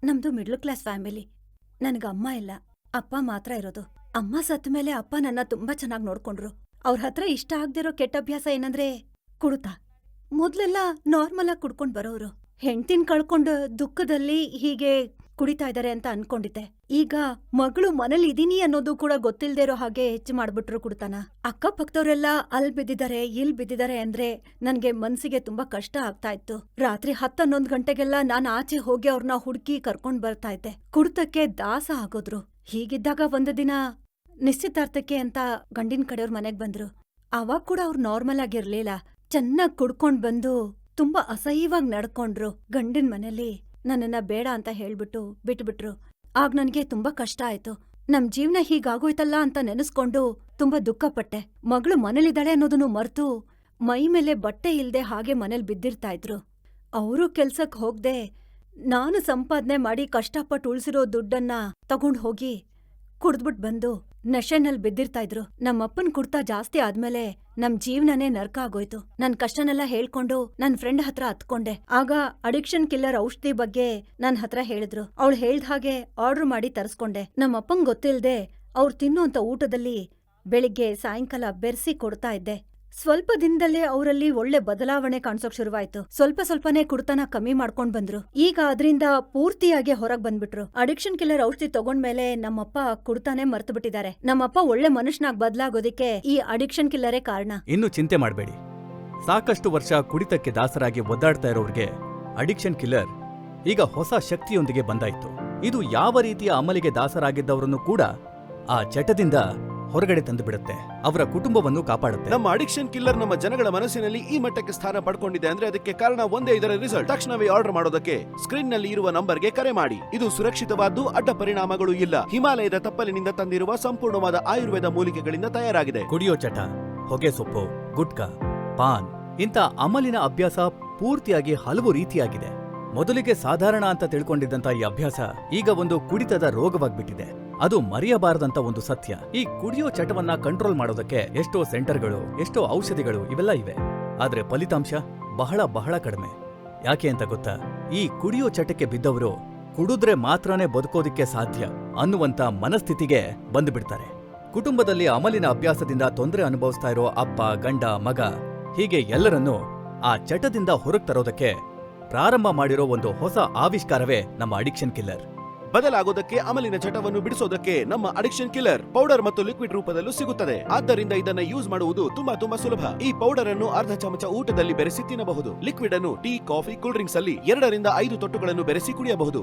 ನಮ್ದು middle class family. ನನ್ಗ ಅಮ್ಮ ಇಲ್ಲ, ಅಪ್ಪ ಮಾತ್ರ ಇರೋದು. ಅಮ್ಮ ಸತ್ತ ಮೇಲೆ ಅಪ್ಪ ನನ್ನ ತುಂಬಾ ಚೆನ್ನಾಗ್ ನೋಡ್ಕೊಂಡ್ರು. ಅವ್ರ ಹತ್ರ ಇಷ್ಟ ಆಗ್ದಿರೋ ಕೆಟ್ಟ ಅಭ್ಯಾಸ ಏನಂದ್ರೆ ಕುಡ್ತ. ಮೊದ್ಲೆಲ್ಲ ನಾರ್ಮಲ್ ಆಗಿ ಕುಡ್ಕೊಂಡ್ ಬರೋರು. ಹೆಂಡ್ತಿನ್ ಕಳ್ಕೊಂಡು ದುಃಖದಲ್ಲಿ ಹೀಗೆ ಕುಡಿತಾ ಇದಾರೆ ಅಂತ ಅನ್ಕೊಂಡಿದ್ದೆ. ಈಗ ಮಗಳು ಮನೇಲಿ ಇದೀನಿ ಅನ್ನೋದು ಕೂಡ ಗೊತ್ತಿಲ್ದೇ ಇರೋ ಹಾಗೆ ಹೆಚ್ಚು ಮಾಡ್ಬಿಟ್ರು ಕುಡ್ತಾನ. ಅಕ್ಕಪಕ್ಕದವ್ರೆಲ್ಲ ಅಲ್ ಬಿದ್ದಿದ್ದಾರೆ ಇಲ್ ಬಿದ್ದಿದ್ದಾರೆ ಅಂದ್ರೆ ನನ್ಗೆ ಮನ್ಸಿಗೆ ತುಂಬಾ ಕಷ್ಟ ಆಗ್ತಾ ಇತ್ತು. ರಾತ್ರಿ 10-11 ಗಂಟೆಗೆಲ್ಲ ನಾನ್ ಆಚೆ ಹೋಗಿ ಅವ್ರನ್ನ ಹುಡುಕಿ ಕರ್ಕೊಂಡ್ ಬರ್ತಾ ಇದ್ದೆ. ಕುಡ್ತಕ್ಕೆ ದಾಸ ಆಗೋದ್ರು. ಹೀಗಿದ್ದಾಗ ಒಂದು ದಿನ ನಿಶ್ಚಿತಾರ್ಥಕ್ಕೆ ಅಂತ ಗಂಡಿನ ಕಡೆಯವ್ರ ಮನೆಗ್ ಬಂದ್ರು. ಅವಾಗ ಕೂಡ ಅವ್ರು ನಾರ್ಮಲ್ ಆಗಿರ್ಲಿಲ್ಲ. ಚೆನ್ನಾಗ್ ಕುಡ್ಕೊಂಡ್ ಬಂದು ತುಂಬಾ ಅಸಹ್ಯವಾಗ್ ನಡ್ಕೊಂಡ್ರು. ಗಂಡಿನ ಮನೇಲಿ ನನ್ನನ್ನ ಬೇಡ ಅಂತ ಹೇಳ್ಬಿಟ್ಟು ಬಿಟ್ಬಿಟ್ರು. ಆಗ ನನ್ಗೆ ತುಂಬಾ ಕಷ್ಟ ಆಯ್ತು. ನಮ್ ಜೀವನ ಹೀಗಾಗೋಯ್ತಲ್ಲ ಅಂತ ನೆನೆಸ್ಕೊಂಡು ತುಂಬಾ ದುಃಖಪಟ್ಟೆ. ಮಗಳು ಮನೇಲಿದ್ದಾಳೆ ಅನ್ನೋದನ್ನು ಮರ್ತು ಮೈ ಮೇಲೆ ಬಟ್ಟೆ ಇಲ್ದೆ ಹಾಗೆ ಮನೇಲಿ ಬಿದ್ದಿರ್ತಾ ಇದ್ರು. ಅವರು ಕೆಲ್ಸಕ್ ಹೋಗ್ದೆ ನಾನು ಸಂಪಾದನೆ ಮಾಡಿ ಕಷ್ಟಪಟ್ಟು ಉಳ್ಸಿರೋ ದುಡ್ಡನ್ನ ತಗೊಂಡ್ ಹೋಗಿ ಕುಡ್ದ್ಬಿಟ್ ಬಂದು ನಶೆನಲ್ ಬಿದ್ದಿರ್ತಾ ಇದ್ರು. ನಮ್ಮಪ್ಪನ್ ಕುಡ್ತಾ ಜಾಸ್ತಿ ಆದ್ಮೇಲೆ ನಮ್ ಜೀವನನೇ ನರ್ಕ ಆಗೋಯ್ತು. ನನ್ ಕಷ್ಟನೆಲ್ಲ ಹೇಳ್ಕೊಂಡು ನನ್ ಫ್ರೆಂಡ್ ಹತ್ರ ಹತ್ಕೊಂಡೆ. ಆಗ ಅಡಿಕ್ಷನ್ ಕಿಲ್ಲರ್ ಔಷಧಿ ಬಗ್ಗೆ ನನ್ ಹತ್ರ ಹೇಳಿದ್ರು. ಅವಳು ಹೇಳ್ದ ಹಾಗೆ ಆರ್ಡರ್ ಮಾಡಿ ತರಿಸ್ಕೊಂಡೆ. ನಮ್ಮಪ್ಪಂಗ್ ಗೊತ್ತಿಲ್ದೆ ಅವ್ರು ತಿನ್ನೋಂತ ಊಟದಲ್ಲಿ ಬೆಳಿಗ್ಗೆ ಸಾಯಂಕಾಲ ಬೆರ್ಸಿ ಕೊಡ್ತಾ ಇದ್ದೆ. ಸ್ವಲ್ಪ ದಿನದಲ್ಲೇ ಅವರಲ್ಲಿ ಒಳ್ಳೆ ಬದಲಾವಣೆ ಕಾಣಿಸೋಕ್ ಶುರುವಾಯ್ತು. ಸ್ವಲ್ಪ ಸ್ವಲ್ಪನೇ ಕುಡ್ತನ ಕಮ್ಮಿ ಮಾಡ್ಕೊಂಡ್ ಬಂದ್ರು. ಈಗ ಅದ್ರಿಂದ ಪೂರ್ತಿಯಾಗಿ ಹೊರಗ್ ಬಂದ್ಬಿಟ್ರು. ಅಡಿಕ್ಷನ್ ಕಿಲ್ಲರ್ ಔಷಧಿ ತಗೊಂಡ್ಮೇಲೆ ನಮ್ಮಪ್ಪ ಕುಡ್ತಾನೆ ಮರ್ತು ಬಿಟ್ಟಿದ್ದಾರೆ. ನಮ್ಮಪ್ಪ ಒಳ್ಳೆ ಮನುಷ್ಯನಾಗ್ ಬದಲಾಗೋದಿಕ್ಕೆ ಈ ಅಡಿಕ್ಷನ್ ಕಿಲ್ಲರೇ ಕಾರಣ. ಇನ್ನು ಚಿಂತೆ ಮಾಡಬೇಡಿ. ಸಾಕಷ್ಟು ವರ್ಷ ಕುಡಿತಕ್ಕೆ ದಾಸರಾಗಿ ಒದ್ದಾಡ್ತಾ ಇರೋರಿಗೆ ಅಡಿಕ್ಷನ್ ಕಿಲ್ಲರ್ ಈಗ ಹೊಸ ಶಕ್ತಿಯೊಂದಿಗೆ ಬಂದಾಯ್ತು. ಇದು ಯಾವ ರೀತಿಯ ಅಮಲಿಗೆ ದಾಸರಾಗಿದ್ದವರನ್ನು ಕೂಡ ಆ ಚಟದಿಂದ ಹೊರಗಡೆ ತಂದು ಬಿಡುತ್ತೆ. ಅವರ ಕುಟುಂಬವನ್ನು ಕಾಪಾಡುತ್ತೆ. ನಮ್ಮ ಅಡಿಕ್ಷನ್ ಕಿಲ್ಲರ್ ನಮ್ಮ ಜನಗಳ ಮನಸ್ಸಿನಲ್ಲಿ ಈ ಮಟ್ಟಕ್ಕೆ ಸ್ಥಾನ ಪಡ್ಕೊಂಡಿದೆ ಅಂದ್ರೆ ಅದಕ್ಕೆ ಕಾರಣ ಒಂದೇ, ಇದರ ರಿಸಲ್ಟ್. ತಕ್ಷಣವೇ ಆರ್ಡರ್ ಮಾಡೋದಕ್ಕೆ ಸ್ಕ್ರೀನ್ ನಲ್ಲಿ ಇರುವ ನಂಬರ್ಗೆ ಕರೆ ಮಾಡಿ. ಇದು ಸುರಕ್ಷಿತವಾದ್ದು, ಅಡ್ಡ ಪರಿಣಾಮಗಳು ಇಲ್ಲ. ಹಿಮಾಲಯದ ತಪ್ಪಲಿನಿಂದ ತಂದಿರುವ ಸಂಪೂರ್ಣವಾದ ಆಯುರ್ವೇದ ಮೂಲಿಕೆಗಳಿಂದ ತಯಾರಾಗಿದೆ. ಕುಡಿಯೋ ಚಟ, ಹೊಗೆ ಸೊಪ್ಪು, ಗುಟ್ಕಾ, ಪಾನ್ ಇಂಥ ಅಮಲಿನ ಅಭ್ಯಾಸ ಪೂರ್ತಿಯಾಗಿ ಹಲವು ರೀತಿಯಾಗಿದೆ. ಮೊದಲಿಗೆ ಸಾಧಾರಣ ಅಂತ ತಿಳ್ಕೊಂಡಿದ್ದಂತ ಈ ಅಭ್ಯಾಸ ಈಗ ಒಂದು ಕುಡಿತದ ರೋಗವಾಗ್ಬಿಟ್ಟಿದೆ. ಅದು ಮರೆಯಬಾರದಂತ ಒಂದು ಸತ್ಯ. ಈ ಕುಡಿಯೋ ಚಟವನ್ನ ಕಂಟ್ರೋಲ್ ಮಾಡೋದಕ್ಕೆ ಎಷ್ಟೋ ಸೆಂಟರ್ಗಳು, ಎಷ್ಟೋ ಔಷಧಿಗಳು ಇವೆಲ್ಲ ಇವೆ. ಆದ್ರೆ ಫಲಿತಾಂಶ ಬಹಳ ಬಹಳ ಕಡಿಮೆ. ಯಾಕೆ ಅಂತ ಗೊತ್ತಾ? ಈ ಕುಡಿಯೋ ಚಟಕ್ಕೆ ಬಿದ್ದವರು ಕುಡಿದ್ರೆ ಮಾತ್ರನೇ ಬದುಕೋದಿಕ್ಕೆ ಸಾಧ್ಯ ಅನ್ನುವಂತ ಮನಸ್ಥಿತಿಗೆ ಬಂದುಬಿಡ್ತಾರೆ. ಕುಟುಂಬದಲ್ಲಿ ಅಮಲಿನ ಅಭ್ಯಾಸದಿಂದ ತೊಂದರೆ ಅನುಭವಿಸ್ತಾ ಇರೋ ಅಪ್ಪ, ಗಂಡ, ಮಗ ಹೀಗೆ ಎಲ್ಲರನ್ನೂ ಆ ಚಟದಿಂದ ಹೊರಗೆ ತರೋದಕ್ಕೆ ಪ್ರಾರಂಭ ಮಾಡಿರೋ ಒಂದು ಹೊಸ ಆವಿಷ್ಕಾರವೇ ನಮ್ಮ ಅಡಿಕ್ಷನ್ ಕಿಲ್ಲರ್. ಬದಲಾಗೋದಕ್ಕೆ, ಅಮಲಿನ ಚಟವನ್ನು ಬಿಡಿಸೋದಕ್ಕೆ ನಮ್ಮ ಅಡಿಕ್ಷನ್ ಕಿಲ್ಲರ್ ಪೌಡರ್ ಮತ್ತು ಲಿಕ್ವಿಡ್ ರೂಪದಲ್ಲೂ ಸಿಗುತ್ತದೆ. ಆದ್ದರಿಂದ ಇದನ್ನ ಯೂಸ್ ಮಾಡುವುದು ತುಂಬಾ ಸುಲಭ. ಈ ಪೌಡರ್ ಅನ್ನು ಅರ್ಧ ಚಮಚ ಊಟದಲ್ಲಿ ಬೆರೆಸಿ ತಿನ್ನಬಹುದು. ಲಿಕ್ವಿಡ್ ಅನ್ನು ಟೀ, ಕಾಫಿ, ಕೂಲ್ ಡ್ರಿಂಕ್ಸ್ ಅಲ್ಲಿ 2 ರಿಂದ 5 ತೊಟ್ಟುಗಳನ್ನು ಬೆರೆಸಿ ಕುಡಿಯಬಹುದು.